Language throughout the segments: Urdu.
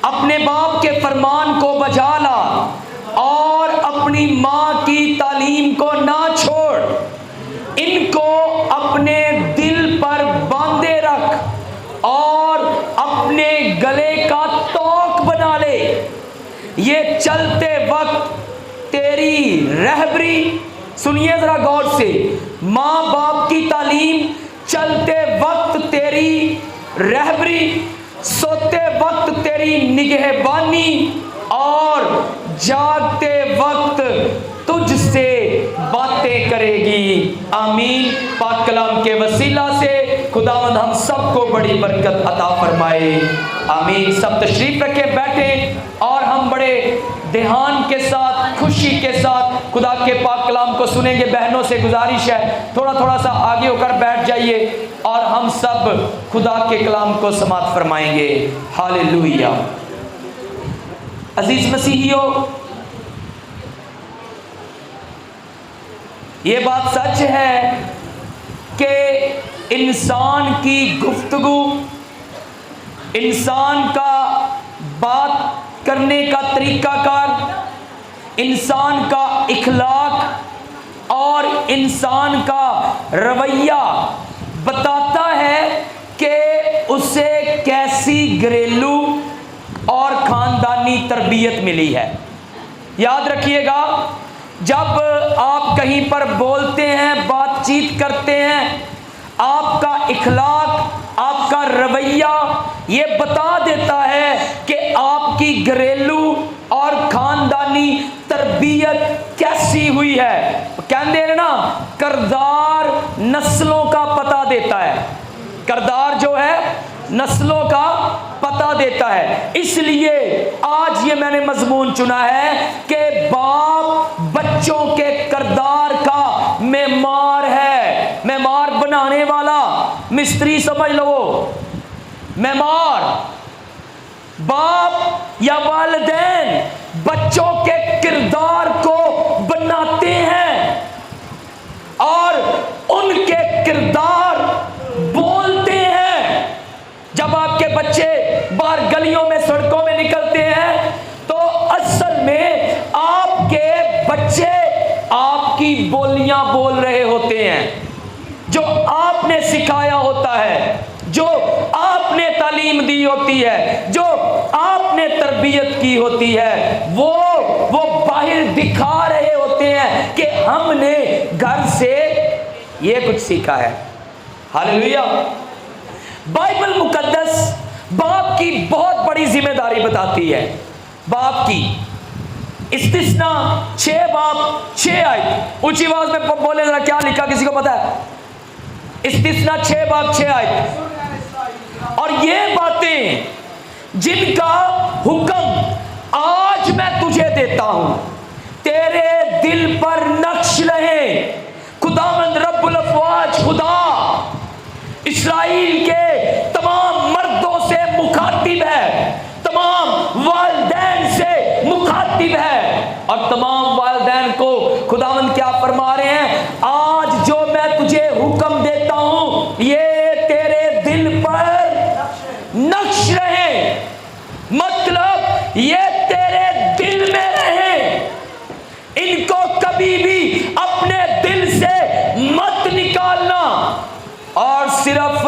اپنے باپ کے فرمان کو بجا لا اور اپنی ماں کی تعلیم کو نہ چھوڑ، ان کو اپنے دل پر باندھے رکھ اور اپنے گلے کا توق بنا لے، یہ چلتے وقت تیری رہبری، سنیے ذرا غور سے، ماں باپ کی تعلیم چلتے وقت تیری رہبری، سوتے وقت تیری نگہبانی اور جاگتے وقت تجھ سے باتیں کرے گی۔ آمین۔ پاک کلام کے وسیلہ سے خداوند ہم سب کو بڑی برکت عطا فرمائے، آمین۔ سب تشریف رکھے، بیٹھے، اور ہم بڑے دھیان کے ساتھ، خوشی کے ساتھ خدا کے پاک کلام کو سنیں گے۔ بہنوں سے گزارش ہے تھوڑا سا آگے ہو کر بیٹھ جائیے اور ہم سب خدا کے کلام کو سماعت فرمائیں گے۔ ہاللیلویہ۔ عزیز مسیحیوں، یہ بات سچ ہے کہ انسان کی گفتگو، انسان کا بات کرنے کا طریقہ کار، انسان کا اخلاق اور انسان کا رویہ بتاتا ہے کہ اسے کیسی گھریلو اور خاندانی تربیت ملی ہے۔ یاد رکھیے گا، جب آپ کہیں پر بولتے ہیں، بات چیت کرتے ہیں، آپ کا اخلاق، آپ کا رویہ یہ بتا دیتا ہے کہ آپ کی گھریلو اور خاندانی تربیت کیسی ہوئی ہے۔ کہتے ہیں نا، کردار نسلوں کا پتہ دیتا ہے، کردار جو ہے نسلوں کا پتہ دیتا ہے۔ اس لیے آج یہ میں نے مضمون چنا ہے کہ باپ بچوں کے کردار کا معمار ہے۔ معمار بنانے والا مستری سمجھ لو، معمار باپ یا والدین بچوں کے کردار کو بناتے ہیں اور ان کے کردار بولتے ہیں۔ جب آپ کے بچے باہر گلیوں میں، سڑکوں میں نکلتے ہیں تو اصل میں آپ کے بچے آپ کی بولیاں بول رہے ہوتے ہیں، جو آپ نے سکھایا ہوتا ہے، جو آپ نے تعلیم دی ہوتی ہے، جو آپ نے تربیت کی ہوتی ہے، وہ باہر دکھا رہے ہوتے ہیں کہ ہم نے گھر سے یہ کچھ سیکھا ہے۔ ہاللیلویہ۔ بائبل مقدس باپ کی بہت بڑی ذمہ داری بتاتی ہے۔ باپ کی استثناء 6 باب 6 آیت، اونچی آواز میں بولے ذرا، کیا لکھا کسی کو پتا ہے؟ استثناء 6 باب 6 آیت۔ اور یہ باتیں جن کا حکم آج میں تجھے دیتا ہوں تیرے دل پر نقش رہے۔ خداوند رب الافواج خدا اسرائیل کے تمام مردوں سے مخاطب ہے، تمام والدین سے مخاطب ہے، اور تمام والدین کو خداوند کیا فرما رہے ہیں؟ آج جو میں تجھے حکم دیتا ہوں یہ تیرے دل پر نقش رہے، مطلب یہ تیرے دل میں رہے، ان کو کبھی بھی اپنے دل سے مت نکالنا۔ اور صرف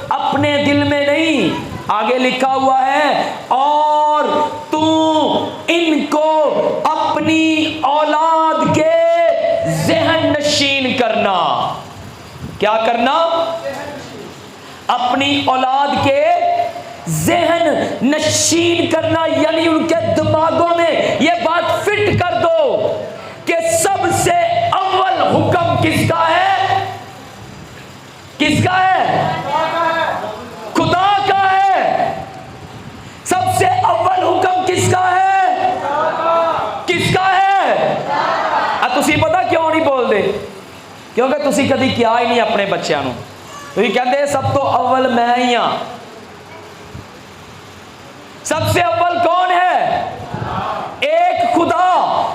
اپنے دل میں نہیں، آگے لکھا ہوا ہے، اور تو ان کو اپنی اولاد کے ذہن نشین کرنا۔ کیا کرنا؟ اپنی اولاد کے ذہن نشین کرنا، یعنی ان کے دماغوں میں یہ بات فٹ کر دو کہ سب سے اول حکم کس کا ہے؟ کس کا ہے؟ خدا کا ہے۔ سب سے اول حکم کس کا ہے؟ کس کا ہے؟ تسی پتا کیوں نہیں بول دے؟ کیونکہ تسی کدی کیا ہی نہیں اپنے بچیاں نو۔ تسی کہتے سب تو اول میں ہی ہاں۔ سب سے اول کون ہے؟ ایک خدا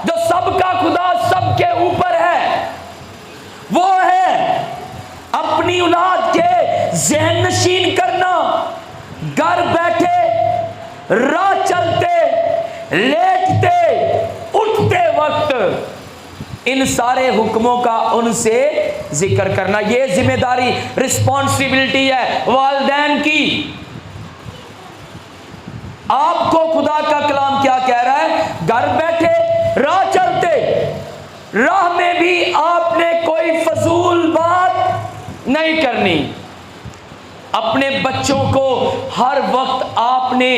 جو سب کا خدا، سب کے اوپر ہے، وہ ہے اپنی اولاد کے ذہن نشین کرنا۔ گھر بیٹھے راہ چلتے لیٹتے اٹھتے وقت ان سارے حکموں کا ان سے ذکر کرنا. یہ ذمہ داری رسپانسبلٹی ہے والدین کی. آپ کو خدا کا کلام کیا کہہ رہا ہے؟ گھر بیٹھے راہ چلتے راہ میں بھی آپ نے کوئی فضول بات نہیں کرنی. اپنے بچوں کو ہر وقت آپ نے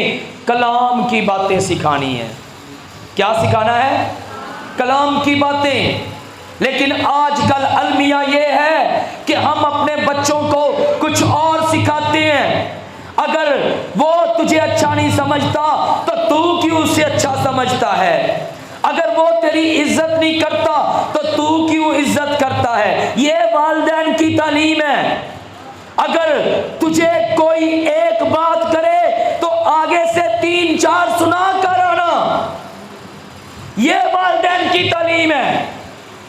کلام کی باتیں سکھانی ہے. کیا سکھانا ہے؟ کلام کی باتیں. لیکن آج کل المیہ یہ ہے کہ ہم اپنے بچوں کو کچھ اور سکھاتے ہیں. اگر وہ تجھے اچھا نہیں سمجھتا تو کیوں اسے اچھا سمجھتا ہے؟ اگر وہ تیری عزت نہیں کرتا تو کیوں عزت کرتا ہے؟ یہ والدین کی تعلیم ہے. اگر تجھے کوئی ایک بات کرے تو آگے سے 3-4 سنا کر آنا. یہ والدین کی تعلیم ہے.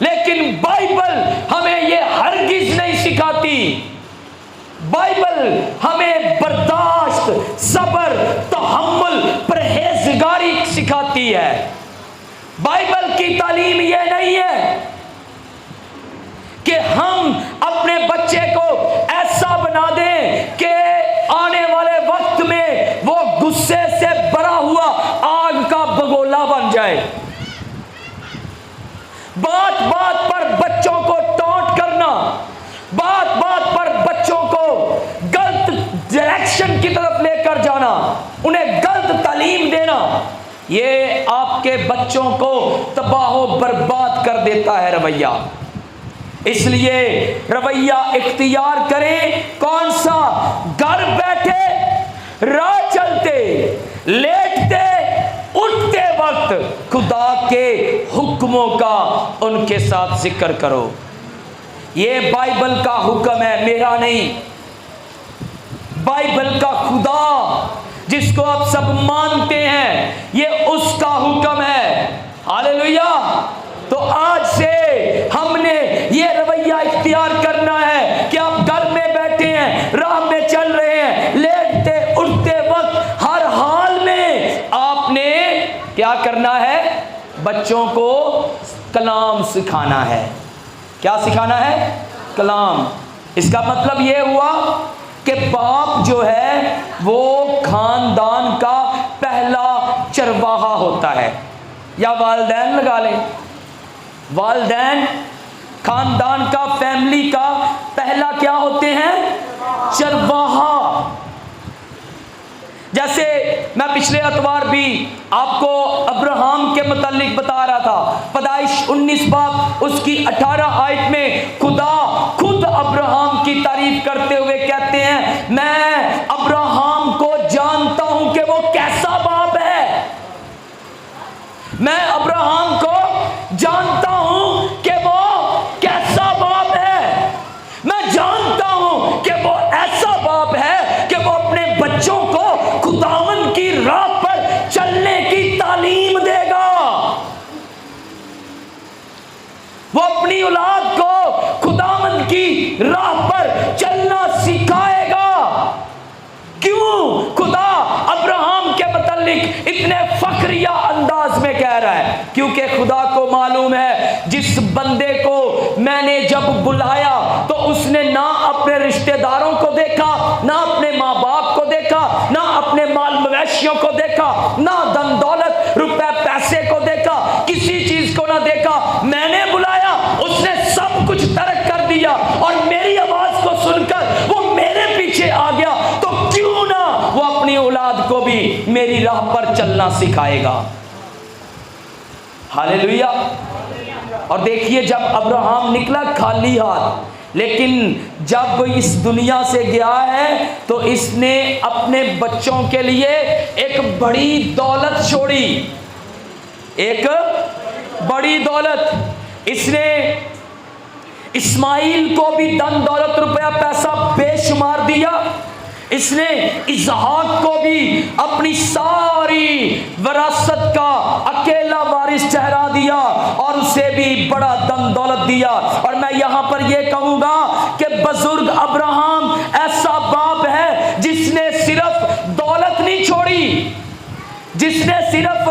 لیکن بائبل ہمیں یہ ہرگز نہیں سکھاتی. بائبل ہمیں برداشت، صبر، تحمل، پرہیزگاری سکھاتی ہے. بائبل کی تعلیم یہ نہیں ہے کہ ہم اپنے بچے کو ایسا بنا دیں کہ آنے والے وقت میں وہ غصے سے بھرا ہوا آگ کا بگولا بن جائے. بات بات پر بچوں کو ٹونٹ کرنا، بات بات پر بچوں کو غلط ڈائریکشن کی طرف لے کر جانا، انہیں غلط تعلیم دینا، یہ آپ کے بچوں کو تباہ و برباد کر دیتا ہے رویہ. اس لیے رویہ اختیار کریں کون سا؟ گھر بیٹھے راہ چلتے لیٹتے اٹھتے وقت خدا کے حکموں کا ان کے ساتھ ذکر کرو. یہ بائبل کا حکم ہے، میرا نہیں. بائبل کا خدا جس کو آپ سب مانتے ہیں، یہ اس کا حکم ہے. ہاللیلویا. تو آج سے ہم نے یہ رویہ اختیار کرنا ہے کہ آپ گھر میں بیٹھے ہیں، راہ میں چل رہے ہیں، لیٹتے اٹھتے وقت ہر حال میں آپ نے کیا کرنا ہے؟ بچوں کو کلام سکھانا ہے. کیا سکھانا ہے؟ کلام. اس کا مطلب یہ ہوا کہ باپ جو ہے وہ خاندان کا پہلا چرواہا ہوتا ہے. یا والدین لگا لیں. والدین خاندان کا، فیملی کا پہلا کیا ہوتے ہیں؟ چرواہا. جیسے میں پچھلے اتوار بھی آپ کو ابراہم کے متعلق بتا رہا تھا. پیدائش 19 باب اس کی 18 آیت میں خدا خود ابراہم کی تعریف کرتے ہوئے کہتے ہیں، میں ابراہم کو جانتا ہوں کہ وہ کیسا باپ ہے. میں ابراہم کو جانتا ہوں کہ وہ کیسا باپ ہے. میں جانتا ہوں کہ وہ ایسا باپ ہے کہ وہ اپنے بچوں کو خداوند کی راہ پر چلنے کی تعلیم دے گا. وہ اپنی اولاد کو خداوند کی راہ پر چلنا سکھائے گا. کیوں خدا ابراہم کے متعلق اتنے فخریہ انداز میں کہہ رہا ہے؟ کیونکہ خدا کو معلوم ہے جس بندے کو میں نے جب بلایا تو اس نے نہ اپنے رشتہ داروں کو دیکھا، نہ اپنے ماں باپ کو دیکھا، نہ اپنے مال مویشیوں کو دیکھا، نہ دن دولت روپے پیسے کو دیکھا، کسی چیز کو نہ دیکھا. میں نے بلایا، اس نے سب کچھ ترک کر دیا اور میری آواز کو سن کر وہ میرے پیچھے آ گیا. تو کیوں نہ وہ اپنی اولاد کو بھی میری راہ پر چلنا سکھائے گا. ہاللیلویا. اور دیکھیے جب ابراہم نکلا خالی ہاتھ، لیکن جب اس دنیا سے گیا ہے تو اس نے اپنے بچوں کے لیے ایک بڑی دولت چھوڑی. ایک بڑی دولت. اس نے اسماعیل کو بھی دن دولت روپیہ پیسہ بے شمار دیا. اس نے اسحاق کو بھی اپنی ساری وراثت کا اکیلا وارث ٹھہرا دیا اور اسے بھی بڑا دن دولت دیا. اور میں یہاں پر یہ کہوں گا کہ بزرگ ابراہم ایسا باپ ہے جس نے صرف دولت نہیں چھوڑی، جس نے صرف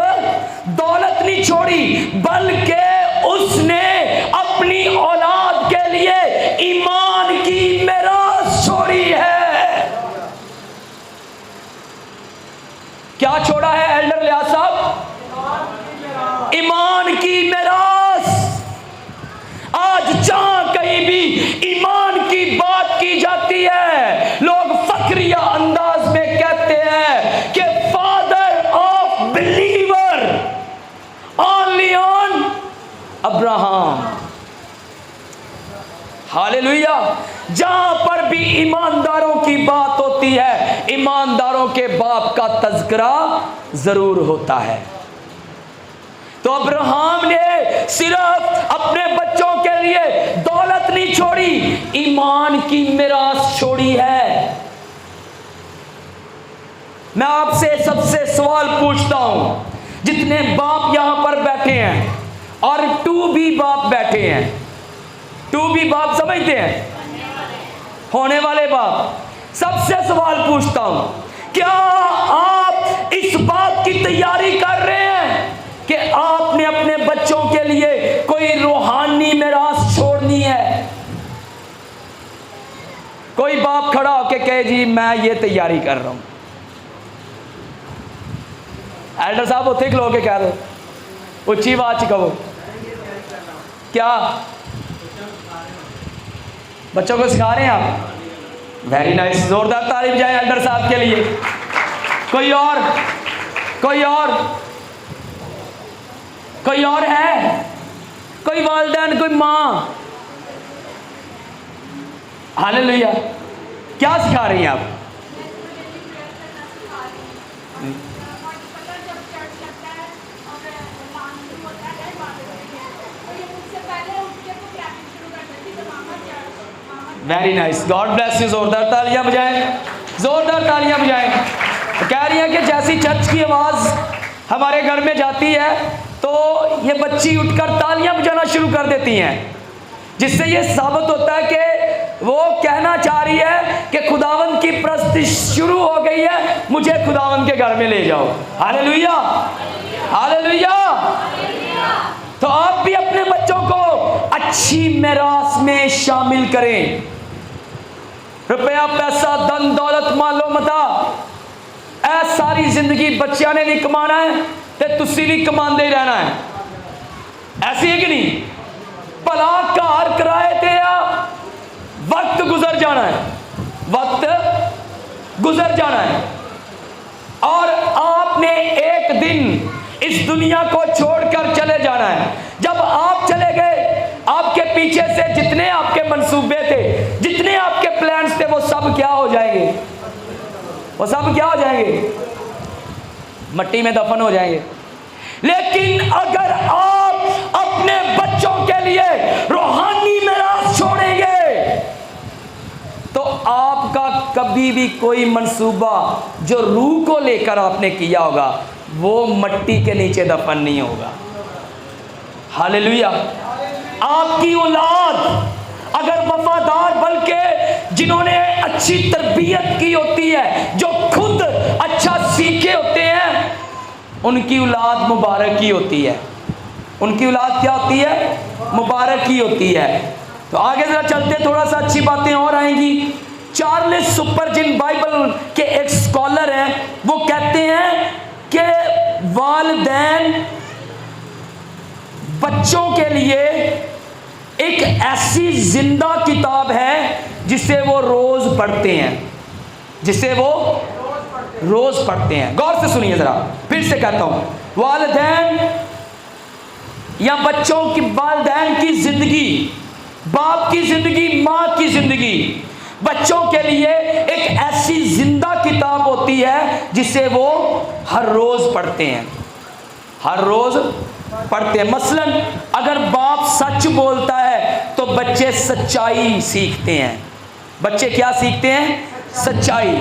دولت نہیں چھوڑی بلکہ اس نے اپنی اولاد کے لیے ایمان کی میراث چھوڑی ہے۔ کیا چھوڑا ہے ایلڈر لیاز صاحب؟ ایمان کی میراث۔ آج جہاں کہیں بھی ایمان کی بات کی جاتی ہے لوگ فخریہ انداز میں کہتے ہیں کہ father of believer only on Abraham. Hallelujah. جہاں پر بھی ایمانداروں کی بات ہوتی ہے ایمانداروں کے باپ کا تذکرہ ضرور ہوتا ہے۔ تو ابراہم نے صرف اپنے بچوں کے لیے دولت نہیں چھوڑی، ایمان کی میراث چھوڑی ہے۔ میں آپ سے سب سے سوال پوچھتا ہوں، جتنے باپ یہاں پر بیٹھے ہیں اور ٹو بی باپ بیٹھے ہیں، ٹو بی باپ سمجھتے ہیں، ہونے والے باپ، سب سے سوال پوچھتا ہوں، کیا آپ اس بات کی تیاری کر رہے ہیں کہ آپ نے اپنے بچوں کے لیے کوئی روحانی میراث چھوڑنی ہے؟ کوئی باپ کھڑا ہو کے کہے جی میں یہ تیاری کر رہا ہوں۔ ایلڈر صاحب اتنے کھلو کے کہہ دو، اچھی بات کہو، کیا بچوں کو سکھا رہے ہیں آپ؟ ویری نائس، زوردار تعریف جائے ایلڈر صاحب کے لیے۔ کوئی اور ہے؟ کوئی والدین، کوئی ماں؟ ہاللیلویہ۔ کیا سکھا رہی ہیں آپ؟ Very nice, God bless you. زوردار تالیاں بجائیں، زوردار تالیاں بجائیں۔ کہہ رہی ہیں کہ جیسی چرچ کی آواز ہمارے گھر میں جاتی ہے تو یہ بچی اٹھ کر تالیاں بجانا شروع کر دیتی ہیں، جس سے یہ ثابت ہوتا ہے کہ وہ کہنا چاہ رہی ہے کہ خداوند کی پرستش شروع ہو گئی ہے، مجھے خداوند کے گھر میں لے جاؤ۔ ہاللیلویہ، ہاللیلویہ۔ تو آپ بھی اپنے بچوں کو اچھی میراث میں شامل کریں۔ روپیہ پیسہ دن دولت مال و متاع اے ساری زندگی بچیاں نے نہیں کمانا ہے تے تسی بھی کماندے ہی رہنا ہے، ایسی ہے کہ نہیں؟ بھلا گھر کرائے تے وقت گزر جانا ہے، وقت گزر جانا ہے، اور آپ نے ایک دن اس دنیا کو چھوڑ کر چلے جانا ہے۔ جب آپ چلے گئے آپ کے پیچھے سے جتنے آپ کے منصوبے تھے، جتنے آپ کے پلانز تھے، وہ سب کیا ہو جائیں گے؟ وہ سب کیا ہو جائیں گے؟ مٹی میں دفن ہو جائیں گے۔ لیکن اگر آپ اپنے بچوں کے لیے روحانی میراث چھوڑیں گے تو آپ کا کبھی بھی کوئی منصوبہ جو روح کو لے کر آپ نے کیا ہوگا وہ مٹی کے نیچے دفن نہیں ہوگا۔ ہاللیلویہ۔ آپ کی اولاد اگر وفادار، بلکہ جنہوں نے اچھی تربیت کی ہوتی ہے، جو خود اچھا سیکھے ہوتے ہیں، ان کی اولاد مبارک ہی ہوتی ہے۔ ان کی اولاد کیا ہوتی ہے؟ مبارک ہی ہوتی ہے۔ تو آگے ذرا چلتے، تھوڑا سا اچھی باتیں اور آئیں گی۔ چارلس سپرجن بائبل کے ایک سکولر ہیں، وہ کہتے ہیں کہ والدین بچوں کے لیے ایک ایسی زندہ کتاب ہے جسے وہ روز پڑھتے ہیں، جسے وہ روز پڑھتے ہیں۔ غور سے سنیے ذرا، پھر سے کہتا ہوں، والدین یا بچوں کی، والدین کی زندگی، باپ کی زندگی، ماں کی زندگی بچوں کے لیے ایک ایسی زندہ کتاب ہوتی ہے جسے وہ ہر روز پڑھتے ہیں، ہر روز پڑھتے ہیں۔ مثلا اگر باپ سچ بولتا ہے تو بچے سچائی سیکھتے ہیں۔ بچے کیا سیکھتے ہیں؟ سچائی۔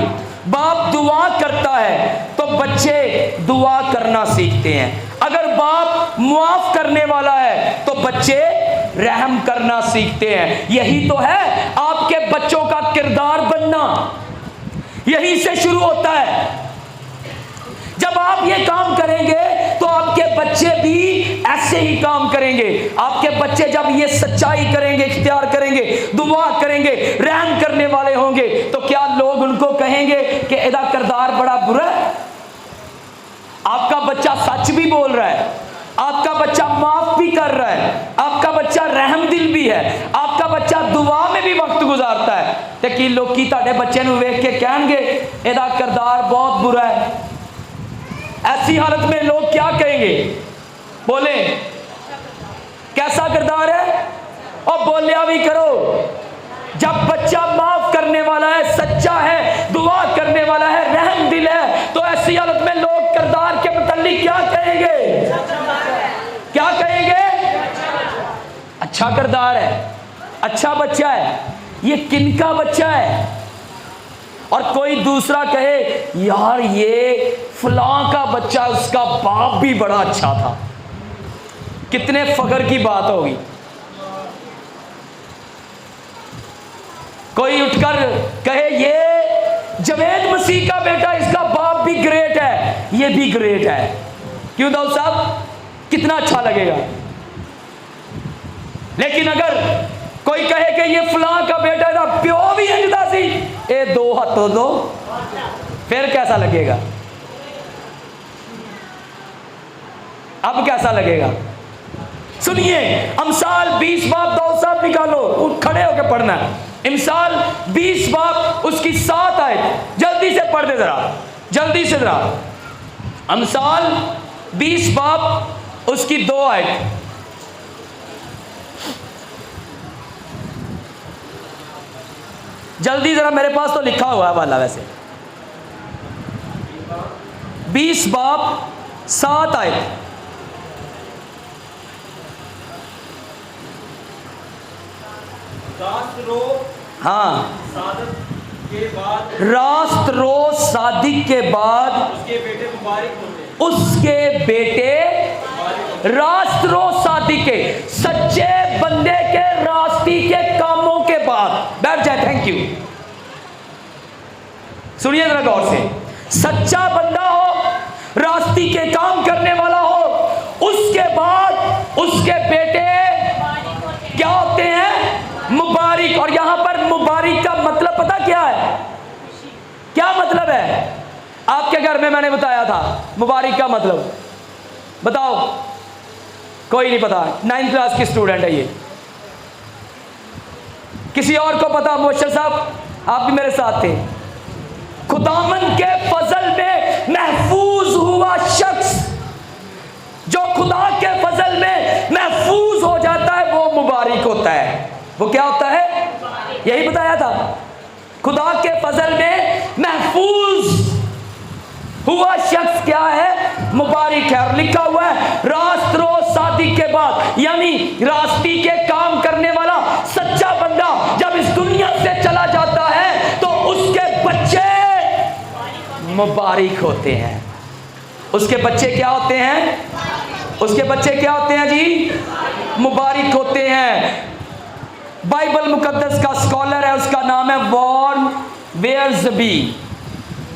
باپ دعا کرتا ہے تو بچے دعا کرنا سیکھتے ہیں۔ اگر باپ معاف کرنے والا ہے تو بچے رحم کرنا سیکھتے ہیں۔ یہی تو ہے آپ کے بچوں کا کردار بننا، یہی سے شروع ہوتا ہے۔ جب آپ یہ کام کریں گے تو آپ کے بچے بھی ایسے ہی کام کریں گے. آپ کے بچے جب یہ سچائی کریں گے, اختیار کریں گے, دعا کریں گے, رحم کرنے والے ہوں گے, تو کیا لوگ ان کو کہیں گے کہ ادا کردار بڑا برا ہے؟ آپ کا بچہ سچ بھی بول رہا ہے, آپ کا بچہ معاف بھی کر رہا ہے, آپ کا بچہ رحم دل بھی ہے, آپ کا بچہ دعا میں بھی وقت گزارتا ہے, لیکن لوگ کی تاڑے بچے نو ویکھ کے کہیں گے ادا کردار بہت برا ہے. ایسی حالت میں لوگ کیا کہیں گے؟ بولیں کیسا کردار ہے؟ اور بولیا بھی کرو. جب بچہ معاف کرنے والا ہے, سچا ہے, دعا کرنے والا ہے, رحم دل ہے, تو ایسی حالت میں لوگ کردار کے متعلق کیا کہیں گے؟ کیا کہیں گے؟ اچھا کردار ہے, اچھا بچہ ہے. یہ کن کا بچہ ہے؟ اور کوئی دوسرا کہے یار یہ فلاں کا بچہ, اس کا باپ بھی بڑا اچھا تھا. کتنے فخر کی بات ہوگی. کوئی اٹھ کر کہے یہ جوید مسیح کا بیٹا, اس کا باپ بھی گریٹ ہے, یہ بھی گریٹ ہے. کیوں داؤد صاحب؟ کتنا اچھا لگے گا. لیکن اگر کوئی کہے کہ یہ فلاں کا بیٹا تھا, پیو بھی انجدا سی, اے دو ہاتھوں دو, پھر کیسا لگے گا؟ اب کیسا لگے گا؟ سنیے امثال 20 باب داؤد صاحب نکالو, کھڑے ہو کے پڑھنا ہے. امثال 20 باب اس کی 7 آیت, جلدی سے پڑھ دے ذرا, جلدی سے ذرا. امثال 20 باب اس کی 2 آیت. جلدی ذرا, میرے پاس تو لکھا ہوا ہے والا ویسے. 20 باب 7 آیت. ہاں, راست رو صادق کے بعد اس کے بیٹے راست رو صادق کے, سچے بندے کے راستی کے کاموں کے بعد. بیٹھ جائے, تھینک یو. سنیے ذرا غور سے. سچا بندہ ہو, راستی کے کام کرنے والا ہو, اس کے بعد اس کے بیٹے کیا ہوتے ہیں؟ مبارک. اور یہاں پر مبارک کا مطلب پتہ کیا ہے؟ کیا مطلب ہے؟ آپ کے گھر میں نے بتایا تھا مبارک کا مطلب. بتاؤ, کوئی نہیں پتا. 9th کلاس کی اسٹوڈنٹ ہے یہ. کسی اور کو پتا؟ موشر صاحب آپ بھی میرے ساتھ تھے. خداوند کے فضل میں محفوظ ہوا شخص, جو خدا کے فضل میں محفوظ ہو جاتا ہے, وہ مبارک ہوتا ہے. وہ کیا ہوتا ہے؟ یہی بتایا تھا. خدا کے فضل میں محفوظ ہوا شخص کیا ہے؟ مبارک ہے. اور لکھا ہوا ہے راست رو صادق کے بعد, یعنی راستی کے کام کرنے والا سچا بندہ جب اس دنیا سے چلا جاتا ہے تو اس کے بچے مبارک ہوتے ہیں. اس کے بچے کیا ہوتے ہیں؟ اس کے بچے کیا ہوتے ہیں جی؟ مبارک ہوتے ہیں. بائبل مقدس کا اسکالر ہے, اس کا نام ہے وارن ویئرزبی.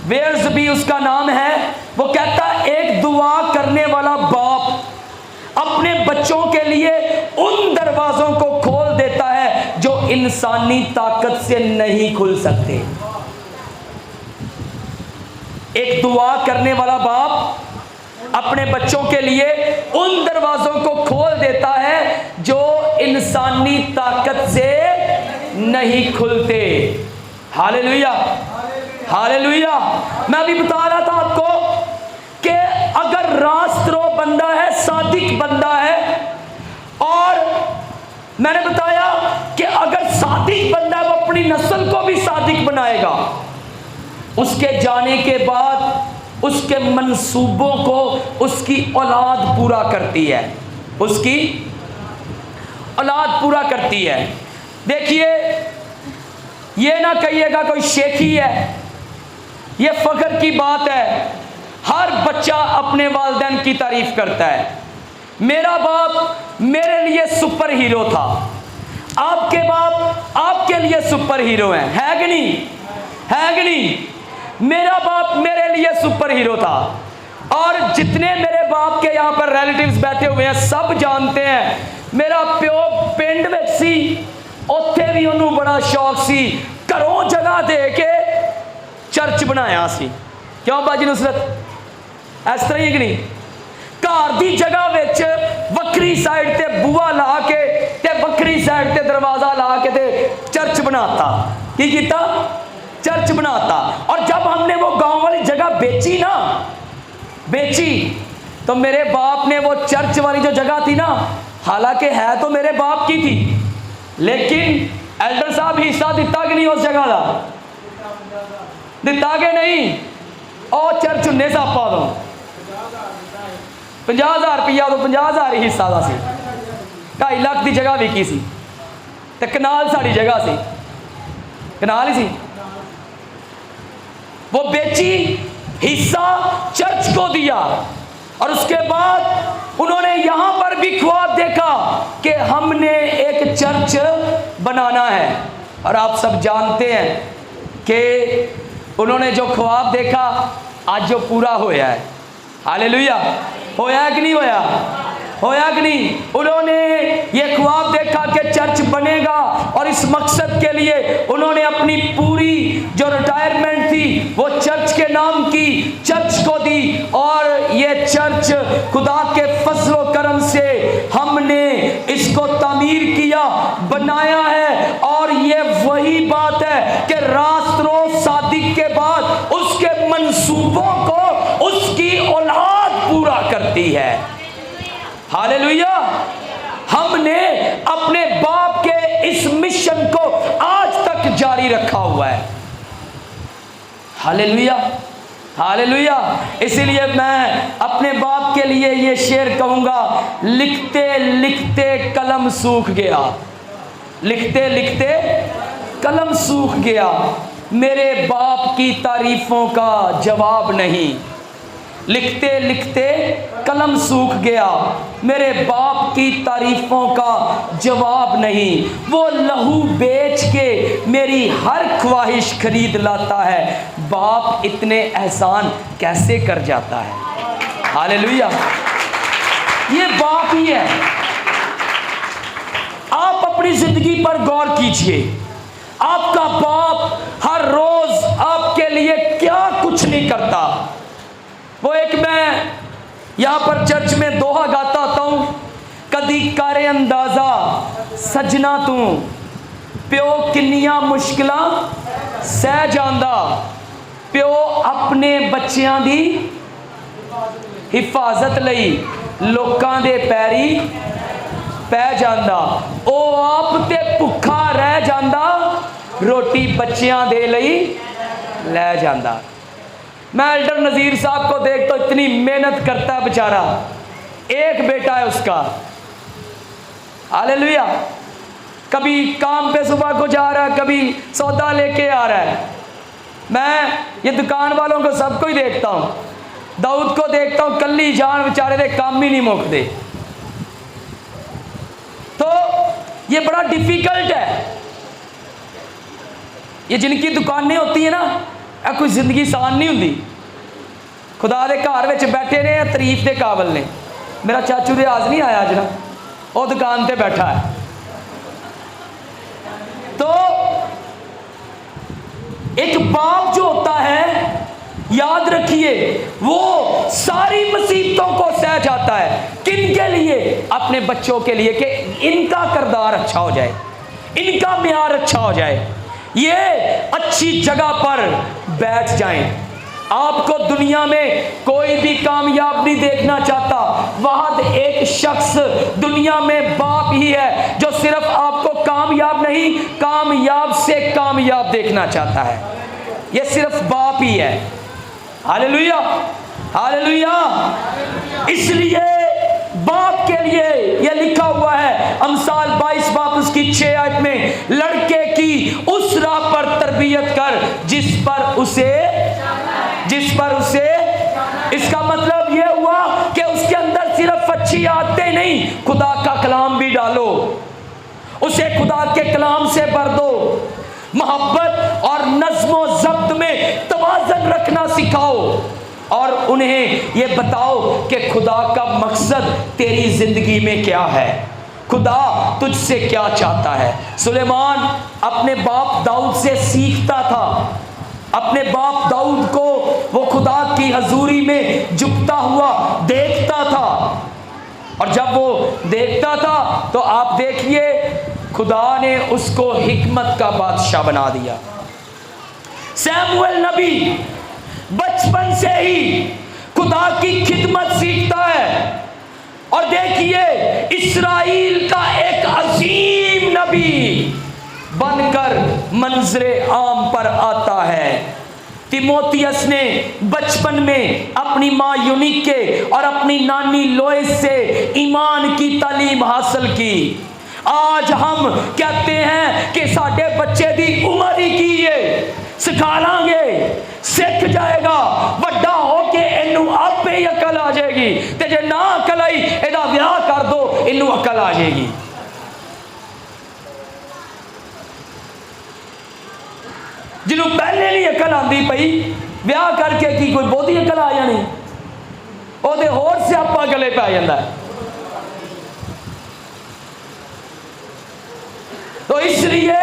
ویئرزبی اس کا نام ہے. وہ کہتا ہے ایک دعا کرنے والا باپ اپنے بچوں کے لیے ان دروازوں کو کھول دیتا ہے جو انسانی طاقت سے نہیں کھل سکتے. ایک دعا کرنے والا باپ اپنے بچوں کے لیے ان دروازوں کو کھول دیتا ہے جو انسانی طاقت سے نہیں کھلتے. ہاللیلویا, ہاللیلویا. میں ابھی بتا رہا تھا آپ کو کہ اگر راست رو بندہ ہے, صادق بندہ ہے, اور میں نے بتایا کہ اگر صادق بندہ ہے وہ اپنی نسل کو بھی صادق بنائے گا. اس کے جانے کے بعد اس کے منصوبوں کو اس کی اولاد پورا کرتی ہے, اس کی اولاد پورا کرتی ہے. دیکھیے, یہ نہ کہیے گا کوئی شیخی ہے, یہ فخر کی بات ہے. ہر بچہ اپنے والدین کی تعریف کرتا ہے. میرا باپ میرے لیے سپر ہیرو تھا, آپ کے باپ آپ کے لیے سپر ہیرو ہیں, ہے کہ نہیں؟ ہے کہ نہیں؟ میرا باپ میرے لیے سپر ہیرو تھا. اور جتنے میرے باپ کے یہاں پر ریلیٹیوز بیٹھے ہوئے ہیں سب جانتے ہیں میرا پیو پنڈ وچ سی اوتھے بھی انہوں بڑا شوق سی گھروں جگہ دے کے چرچ بنایا سی. کیوں باجی نصرت اس طرح ہی کہ نہیں گھر دی جگہ وچ وکری سائڈ تے بوا لا کے تے وکری سائڈ تے دروازہ لا کے تے چرچ بناتا. کی کیتا؟ چرچ بناتا. اور جب ہم نے وہ گاؤں والی جگہ بیچی تو میرے باپ نے وہ چرچ والی جو جگہ تھی نا حالانکہ ہے تو میرے باپ کی تھی لیکن ایلڈر صاحب حصہ دیتا کہ نہیں اس جگہ کا دیتا کہ نہیں اور چرچ انہیں صاحب پا دو 50,000 روپیہ تو 50,000 ہی حصہ دا سی 2.5 لاکھ دی جگہ وکی سی تے کنال ساڑی جگہ سی کنال ہی سی وہ بیچی حصہ چرچ کو دیا اور اس کے بعد انہوں نے یہاں پر بھی خواب دیکھا کہ ہم نے ایک چرچ بنانا ہے. اور آپ سب جانتے ہیں کہ انہوں نے جو خواب دیکھا آج جو پورا ہویا ہے. ہاللیلویہ. ہویا کہ نہیں ہویا؟ ہویا کہ نہیں؟ انہوں نے یہ خواب دیکھا کہ چرچ بنے گا اور اس مقصد کے لیے انہوں نے اپنی پوری جو ریٹائرمنٹ تھی وہ چرچ کے نام کی چرچ کو دی. اور یہ چرچ خدا کے فضل و کرم سے ہم نے اس کو تعمیر کیا بنایا ہے. اور یہ وہی بات ہے کہ راست روز صادق کے بعد اس کے منصوبوں کو اس کی اولاد پورا کرتی ہے. ہاللیلویہ. ہم نے اپنے باپ کے اس مشن کو آج تک جاری رکھا ہوا ہے. ہاللیلویہ. ہاللیلویہ. اسی لیے میں اپنے باپ کے لیے یہ شعر کہوں گا لکھتے لکھتے قلم سوکھ گیا لکھتے لکھتے قلم سوکھ گیا میرے باپ کی تعریفوں کا جواب نہیں. لکھتے لکھتے قلم سوکھ گیا میرے باپ کی تعریفوں کا جواب نہیں. وہ لہو بیچ کے میری ہر خواہش خرید لاتا ہے. باپ اتنے احسان کیسے کر جاتا ہے. ہاللیلویہ. یہ باپ ہی ہے. آپ اپنی زندگی پر غور کیجئے. آپ کا باپ ہر روز آپ کے لیے کیا کچھ نہیں کرتا. وہ ایک میں یہاں پر چرچ میں دوہا گاتا ہوتا ہوں کدی کارے اندازہ سجنا تو پیو کنیاں مشکلاں سہ جاندا پیو اپنے بچیاں دی حفاظت لئی لوکاں دے پیری پہ جاندا او آپ تے بھکھا رہ جاندا روٹی بچیاں دے لئی لے جاندا. میں ایلڈر نذیر صاحب کو دیکھتا ہوں اتنی محنت کرتا ہے بیچارہ. ایک بیٹا ہے اس کا. ہاللیلویہ. کبھی کام پہ صبح کو جا رہا ہے کبھی سودا لے کے آ رہا ہے. میں یہ دکان والوں کو سب کو ہی دیکھتا ہوں. داؤد کو دیکھتا ہوں کلی جان بیچارے دے کام ہی نہیں موک دے. تو یہ بڑا ڈیفیکلٹ ہے. یہ جن کی دکانیں ہوتی ہیں نا کوئی زندگی آسان نہیں ہوتی. خدا دے گھر وچ بیٹھے نے تعریف دے قابل نے. میرا چاچو ریاض نہیں آیا اج نا وہ دکان تے بیٹھا ہے. تو ایک باپ جو ہوتا ہے یاد رکھیے وہ ساری مصیبتوں کو سہ جاتا ہے. کن کے لیے؟ اپنے بچوں کے لیے کہ ان کا کردار اچھا ہو جائے ان کا معیار اچھا ہو جائے یہ اچھی جگہ پر بیٹھ جائیں. آپ کو دنیا میں کوئی بھی کامیاب نہیں دیکھنا چاہتا. واحد ایک شخص دنیا میں باپ ہی ہے جو صرف آپ کو کامیاب نہیں کامیاب سے کامیاب دیکھنا چاہتا ہے. یہ صرف باپ ہی ہے. ہاللیلویہ. ہاللیلویہ. اس لیے باپ کے لیے یہ لکھا ہوا ہے امثال 22 باب اس کی 6 آیت میں لڑکے کی اس راہ پر تربیت کر جس پر اسے اس کا مطلب یہ ہوا کہ اس کے اندر صرف اچھی عادتیں نہیں خدا کا کلام بھی ڈالو. اسے خدا کے کلام سے بھر دو. محبت اور نظم و ضبط میں توازن رکھنا سکھاؤ. اور انہیں یہ بتاؤ کہ خدا کا مقصد تیری زندگی میں کیا ہے، خدا تجھ سے کیا چاہتا ہے۔ سلیمان اپنے باپ داؤد سے سیکھتا تھا، اپنے باپ داؤد کو وہ خدا کی حضوری میں جھکتا ہوا دیکھتا تھا، اور جب وہ دیکھتا تھا تو آپ دیکھیے خدا نے اس کو حکمت کا بادشاہ بنا دیا۔ سیموئیل نبی بچپن سے ہی خدا کی خدمت سیکھتا ہے، اور دیکھیے اسرائیل کا ایک عظیم نبی بن کر منظر عام پر آتا ہے۔ تیموتھیوس نے بچپن میں اپنی ماں یونیکے اور اپنی نانی لوئس سے ایمان کی تعلیم حاصل کی۔ آج ہم کہتے ہیں کہ ساڈے بچے دی عمر ہی کی ہے، سکھا لیں گے، سکھ جائے گا، بڑا ہو کے اینو آپ ہی عقل آ جائے گی، تے جے نہ عقل آئی ایدا ویاہ کر دو، اینو عقل آ جائے گی۔ جنہوں پہلے نہیں عقل آندی پئی، ویاہ کر کے کی کوئی بہتی عقل آ جانی، وہ دے ہور سیاپا گلے پہ آ جاتا ہے۔ تو اس لیے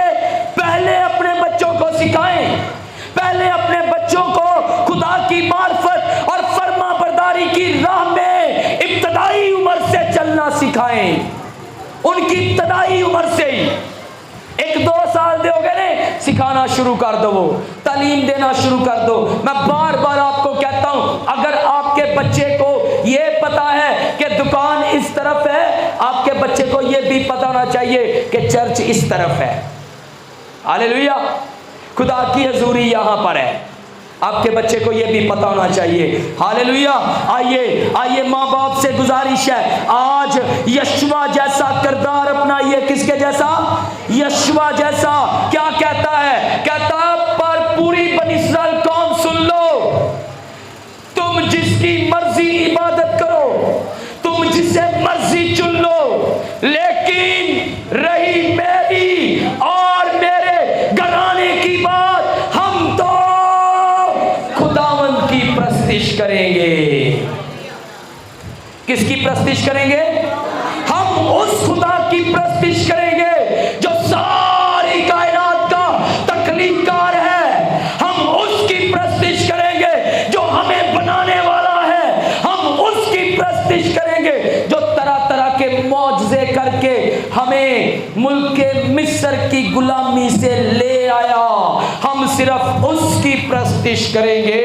پہلے اپنے بچوں کو سکھائیں، پہلے اپنے بچوں کو خدا کی معرفت اور فرما برداری کی راہ میں ابتدائی عمر سے چلنا سکھائیں، ان کی ابتدائی عمر سے ہی۔ 1-2 سال دے ہو گئے نے، سکھانا شروع کر دو، وہ تعلیم دینا شروع کر دو۔ میں بار بار آپ کو کہتا ہوں، اگر آپ کے بچے کو یہ پتا ہے کہ دکان اس طرف ہے، آپ کے بچے کو یہ بھی پتا ہونا چاہیے کہ چرچ اس طرف ہے۔ ہاللیلویا، خدا کی حضوری یہاں پر ہے، آپ کے بچے کو یہ بھی پتا ہونا چاہیے۔ ہاللیلویا، آئیے ماں باپ سے گزارش ہے، آج یشوع جیسا کردار اپنائیے۔ کس کے جیسا؟ یشوع جیسا۔ کیا کہتا ہے؟ کہتا ہے پر پوری بنی اسرائیل قوم سن لو، تم جس کی مرضی عبادت کرو، تم جسے مرضی چن لو، لیکن رہی میری اور میرے گھرانے کی بات، ہم تو خداوند کی پرستش کریں گے۔ کس کی پرستش کریں گے؟ ہم اس خدا کی پرستش کریں گے جو ساری کائنات کا تخلیق کار ہے۔ ہم اس کی پرستش کریں گے جو ہمیں بنانے والا ہے۔ ہم اس کی پرستش کریں گے جو طرح طرح کے معجزے کر کے ہمیں ملک مصر کی غلامی سے لے آیا۔ ہم صرف اس کی پرستش کریں گے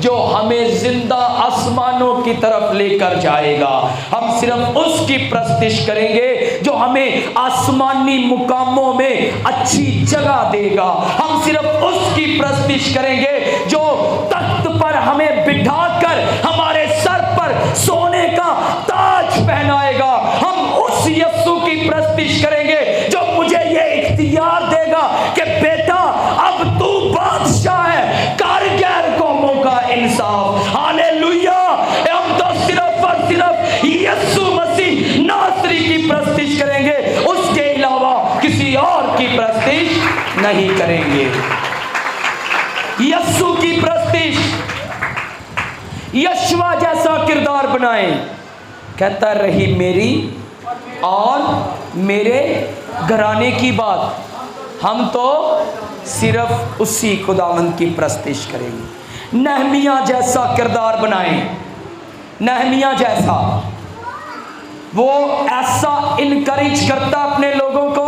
جو ہمیں زندہ آسمانوں کی طرف لے کر جائے گا۔ ہم صرف اس کی پرستش کریں گے جو ہمیں آسمانی مقاموں میں اچھی جگہ دے گا۔ ہم صرف اس کی پرستش کریں گے جو تخت پر ہمیں بٹھا کر ہمارے سر پر سونے کا تاج پہنائے گا۔ ہم اس یسوع کی پرستش کریں گے جو مجھے یہ اختیار دے گا کہ بیٹا اب تو بادشاہ ہے، کر غیر قوموں کا انصاف۔ ہاللیلویا، ہم تو صرف اور صرف یسوع مسیح ناصری کی پرستش کریں گے، اس کے علاوہ کسی اور کی پرستش نہیں کریں گے۔ یسوع کی پرستش، یشوع جیسا کردار بنائیں۔ کہتا رہی میری اور میرے گھرانے کی بات، ہم تو صرف اسی خداوند کی پرستش کریں گے۔ نہمیہ جیسا کردار بنائیں، نہمیہ جیسا، وہ ایسا انکریج کرتا اپنے لوگوں کو۔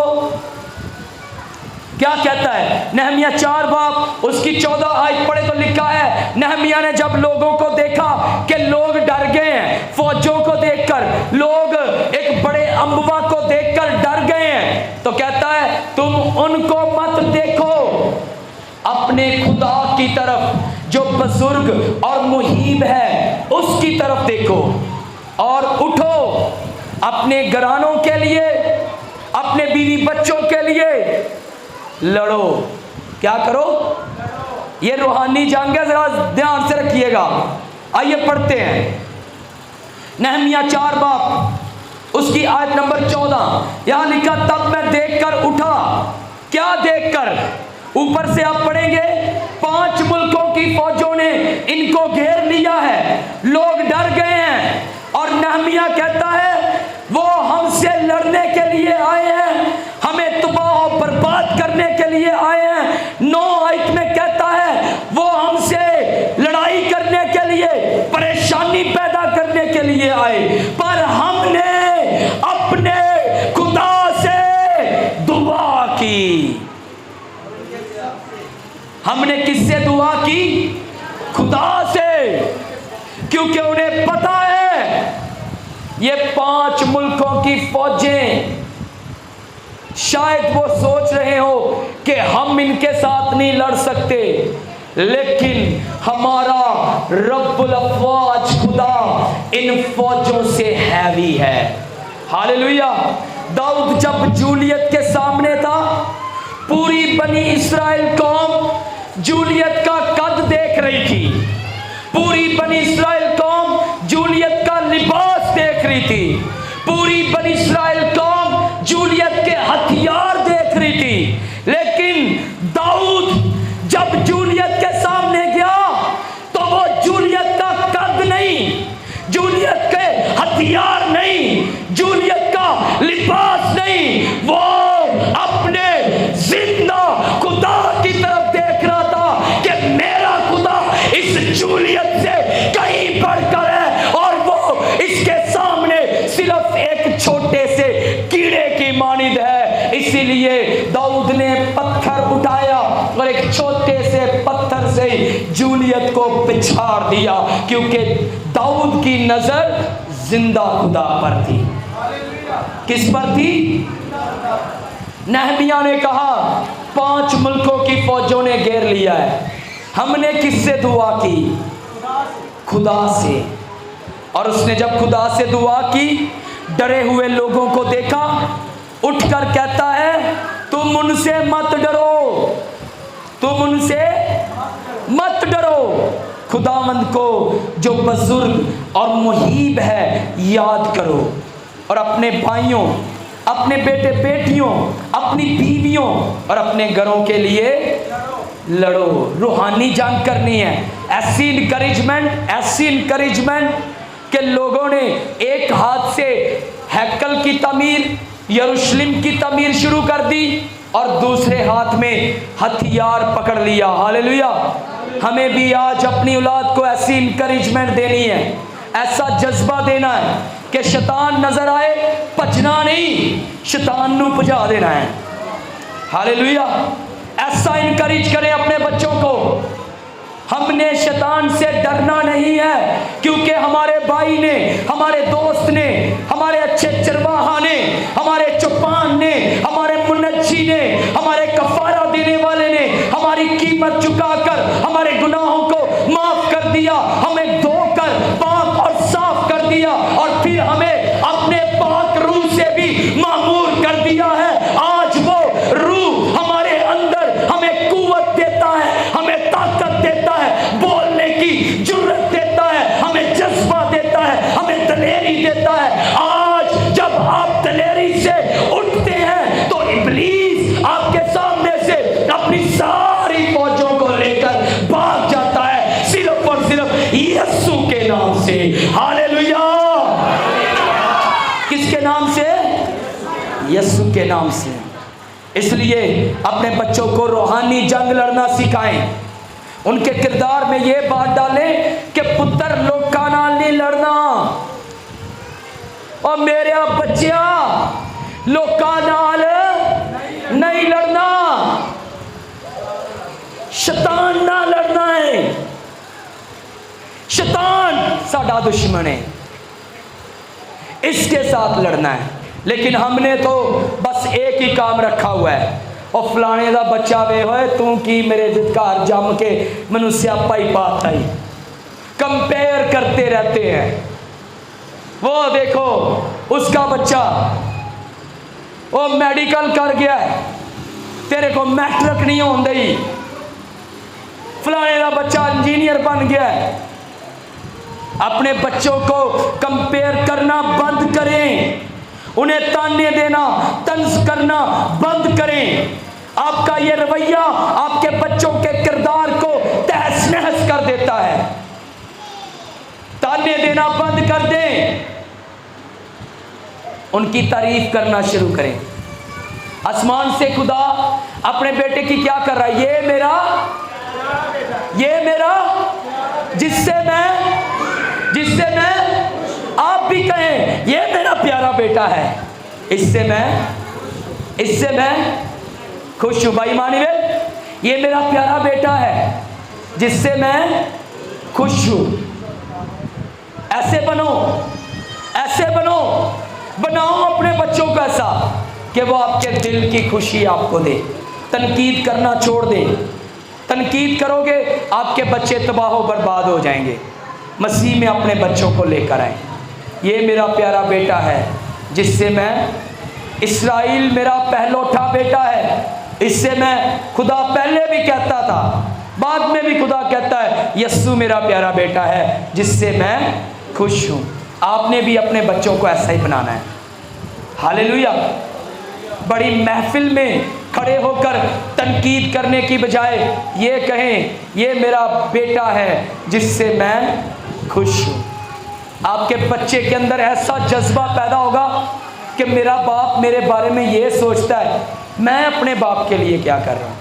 کیا کہتا ہے؟ نہمیہ 4 باب اس کی 14 آیت پڑھے تو لکھا ہے، نہمیہ نے جب لوگوں کو دیکھا کہ لوگ ڈر گئے ہیں، فوجوں کو دیکھ کر، لوگ ایک بڑے انبوا کو دیکھ کر ڈر گئے ہیں، تو کہتا ہے تم ان کو مت دیکھو، اپنے خدا کی طرف جو بزرگ اور مہیب ہے اس کی طرف دیکھو، اور اٹھو اپنے گھرانوں کے لیے، اپنے بیوی بچوں کے لیے لڑو۔ کیا کرو؟ یہ روحانی جنگ ہے، ذرا دھیان سے رکھیے گا۔ آئیے پڑھتے ہیں نہمیہ 4 باب اس کی آیت نمبر 14، یہاں لکھا تب میں دیکھ کر اٹھا۔ کیا دیکھ کر؟ اوپر سے آپ پڑھیں گے 5 ملکوں کی کی فوجوں نے ان کو گھیر لیا ہے، لوگ ڈر گئے ہیں، اور نہمیہ کہتا ہے وہ ہم سے لڑنے کے لیے آئے ہیں، ہمیں تباہ و برباد کرنے کے لیے آئے ہیں۔ 9 آیت میں کہتا ہے وہ ہم سے لڑائی کرنے کے لیے، پریشانی پیدا کرنے کے لیے آئے، پر ہم نے اپنے خدا سے دعا کی۔ ہم نے کس سے دعا کی؟ خدا سے، کیونکہ انہیں پتا ہے یہ 5 ملکوں کی فوجیں، شاید وہ سوچ رہے ہو کہ ہم ان کے ساتھ نہیں لڑ سکتے، لیکن ہمارا رب الافواج خدا ان فوجوں سے ہیوی ہے۔ ہاللیلویہ۔ داؤد جب جولیت کے سامنے تھا، پوری بنی اسرائیل قوم جولیت کا قد دیکھ رہی تھی، پوری بنی اسرائیل قوم جولیت کا لباس دیکھ رہی تھی، پوری بنی اسرائیل قوم جولیت کے ہتھیار دیکھ رہی تھی، لیکن داؤد جب جولیت کے سامنے گیا تو وہ جولیت کا قد نہیں، جولیت کے ہتھیار نہیں، جولیت کا لباس نہیں، وہ اپنے زندہ خدا کی طرف دیکھ رہا تھا کہ میرا خدا اس جولیت سے کہیں بڑھ کر ہے، اور وہ اس کے سامنے صرف ایک چھوٹے سے کیڑے کی مانند ہے۔ اسی لیے داؤد نے پتھر اٹھایا اور ایک چھوٹے سے پتھر سے جولیت کو پچھاڑ دیا، کیونکہ داؤد کی نظر زندہ خدا پر تھی۔ کس پر تھی؟ نہمیہ نے کہا 5 ملکوں کی فوجوں نے گھیر لیا ہے، ہم نے کس سے دعا کی؟ خدا سے۔ اور اس نے جب خدا سے دعا کی، ڈرے ہوئے لوگوں کو دیکھا، اٹھ کر کہتا ہے تم ان سے مت ڈرو، تم ان سے مت ڈرو، خداوند کو جو بزرگ اور مہیب ہے یاد کرو، اور اپنے بھائیوں، اپنے بیٹے بیٹیوں، اپنی بیویوں اور اپنے گھروں کے لیے لڑو۔ روحانی جنگ کرنی ہے۔ ایسی انکریجمنٹ کہ لوگوں نے ایک ہاتھ سے ہیکل کی تعمیر، یروشلم کی تعمیر شروع کر دی، اور دوسرے ہاتھ میں ہتھیار پکڑ لیا۔ ہاللیلویہ۔ ہمیں بھی آج اپنی اولاد کو ایسی انکریجمنٹ دینی ہے، ایسا جذبہ دینا ہے کہ شیطان نظر آئے پجنا نہیں، شیطان نو پجا دینا ہے۔ ہاللیلویہ۔ ایسا انکریج کریں اپنے بچوں کو۔ ہم نے شیطان سے ڈرنا نہیں ہے، کیونکہ ہمارے بھائی نے، ہمارے دوست نے، ہمارے اچھے چرواہا نے، ہمارے چوپان نے، ہمارے منجی نے، ہمارے کفارہ دینے والے نے ہماری قیمت چکا کر ہمارے گناہوں کو معاف کر دیا، ہمیں دھو کر پاک اور صاف کر دیا، اور پھر ہمیں اپنے پاک روح سے بھی معمور کر دیا ہے۔ آج وہ روح ہمارے اندر ہمیں قوت دیتا ہے، ہمیں طاقت دیتا ہے، بولنے کی جرت دیتا ہے، ہمیں جذبہ دیتا ہے، ہمیں دلیری دیتا ہے۔ آج جب آپ دلیری سے اٹھتے ہیں تو ابلیس آپ کے سامنے سے اپنی ساری فوجوں کو لے کر بھاگ جاتا ہے، صرف اور صرف یسوع کے نام سے۔ ہاللیلویہ۔ کس کے نام سے؟ یسوع کے نام سے۔ اس لیے اپنے بچوں کو روحانی جنگ لڑنا سکھائیں، ان کے کردار میں یہ بات ڈالیں کہ پتر لوکاں نال نہیں لڑنا، اور میرے بچیا لوکاں نال نہیں لڑنا، شیطان نہ لڑنا ہے۔ شیطان ساڈا دشمن ہے، اس کے ساتھ لڑنا ہے۔ لیکن ہم نے تو بس ایک ہی کام رکھا ہوا ہے، اور فلانے دا بچہ وے ہوئے تو کی میرے گھر جم کے منو سیاپا ہی پاتا ہی، کمپیئر کرتے رہتے ہیں۔ وہ دیکھو اس کا بچہ وہ میڈیکل کر گیا ہے، تیرے کو میٹرک نہیں ہون دئی، فلانے دا بچہ انجینئر بن گیا ہے۔ اپنے بچوں کو کمپیئر کرنا بند کریں، انہیں تانے دینا، طنز کرنا بند کریں۔ آپ کا یہ رویہ آپ کے بچوں کے کردار کو تہس نہس کر دیتا ہے. تانے دینا بند کر دیں, ان کی تعریف کرنا شروع کریں. آسمان سے خدا اپنے بیٹے کی کیا کر رہا ہے؟ یہ میرا جس سے میں آپ بھی کہیں یہ میرا پیارا بیٹا ہے, اس سے میں خوش ہوں. بھائی مانویل, یہ میرا پیارا بیٹا ہے جس سے میں خوش ہوں. ایسے بناؤ اپنے بچوں کو ایسا کہ وہ آپ کے دل کی خوشی آپ کو دے. تنقید کرنا چھوڑ دیں. تنقید کرو گے آپ کے بچے تباہ و برباد ہو جائیں گے. مسیح میں اپنے بچوں کو لے کر آئیں. یہ میرا پیارا بیٹا ہے جس سے میں, اسرائیل میرا پہلوٹا بیٹا ہے, اس سے میں, خدا پہلے بھی کہتا تھا, بعد میں بھی خدا کہتا ہے یسوع میرا پیارا بیٹا ہے جس سے میں خوش ہوں. آپ نے بھی اپنے بچوں کو ایسا ہی بنانا ہے. ہاللیلویہ. بڑی محفل میں کھڑے ہو کر تنقید کرنے کی بجائے یہ کہیں یہ میرا بیٹا ہے جس سے میں خوش ہوں. آپ کے بچے کے اندر ایسا جذبہ پیدا ہوگا کہ میرا باپ میرے بارے میں یہ سوچتا ہے, میں اپنے باپ کے لیے کیا کر رہا ہوں.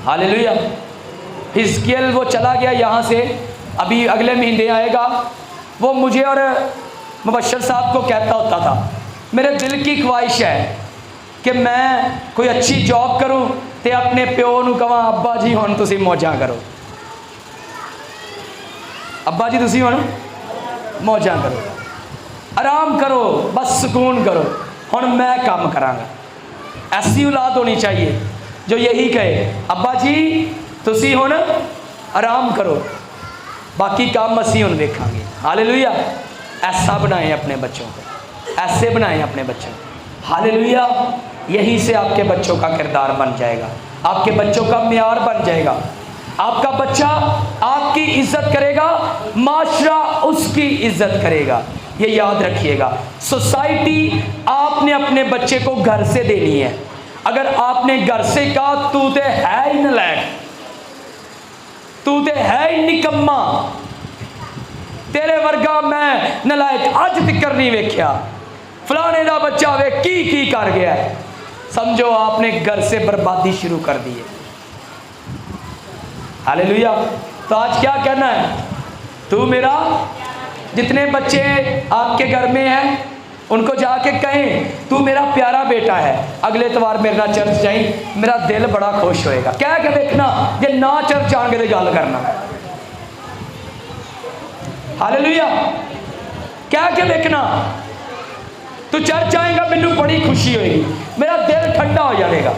ہاللیلویہ. حزقیل وہ چلا گیا یہاں سے, ابھی اگلے مہینے آئے گا. وہ مجھے اور مبشر صاحب کو کہتا ہوتا تھا, میرے دل کی خواہش ہے کہ میں کوئی اچھی جاب کروں تے اپنے پیو نو کہاں ابا جی ہن تسی موجاں کرو, ابا جی تسی ہن موجاں کرو, آرام کرو, بس سکون کرو, ہن میں کام کراں گا. ایسی اولاد ہونی چاہیے جو یہی کہے ابا جی تسی ہن آرام کرو, باقی کام مسیح ہن دیکھاں گے. ہاللیلویہ. ایسا بنائیں اپنے بچوں کو, ایسے بنائیں اپنے بچوں کو. ہاللیلویہ. یہی سے آپ کے بچوں کا کردار بن جائے گا, آپ کے بچوں کا معیار بن جائے گا. آپ کا بچہ آپ کی عزت کرے گا, معاشرہ اس کی عزت کرے گا. یہ یاد رکھیے گا. سوسائٹی آپ نے اپنے بچے کو گھر سے دینی ہے. اگر آپ نے گھر سے کہا تو تے ہے ہی نالائق, تو تے ہے ہی نکما, تیرے ورگا میں نالائق اج تک نہیں ویکھیا, فلانے دا بچہ وے کی کر گیا ہے, سمجھو آپ نے گھر سے بربادی شروع کر دی ہے. ہاللیلویہ. تو آج کیا کہنا ہے؟ تو میرا, جتنے بچے آپ کے گھر میں ہیں ان کو جا کے کہیں تو میرا پیارا بیٹا ہے. اگلے اتوار میرے نہ چرچ جائیں, میرا دل بڑا خوش ہوئے گا. کہہ کے دیکھنا, یہ نہ چرچ آن کے دے گل کرنا. ہاللیلویہ. کہہ کے دیکھنا, تو چرچ آئے گا مینوں بڑی خوشی ہوئے گی, میرا دل ٹھنڈا ہو جائے گا.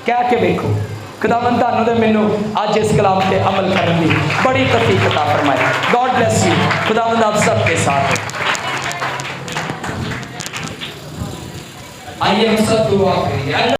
کہہ کے دیکھو. خداوند تانوں تے مینوں اج اس کلام تے عمل کرن دی بڑی توفیق عطا فرمائے. God bless you. خداوند آپ سب کے ساتھ ہو. آئیے ہم سب دعا کریں.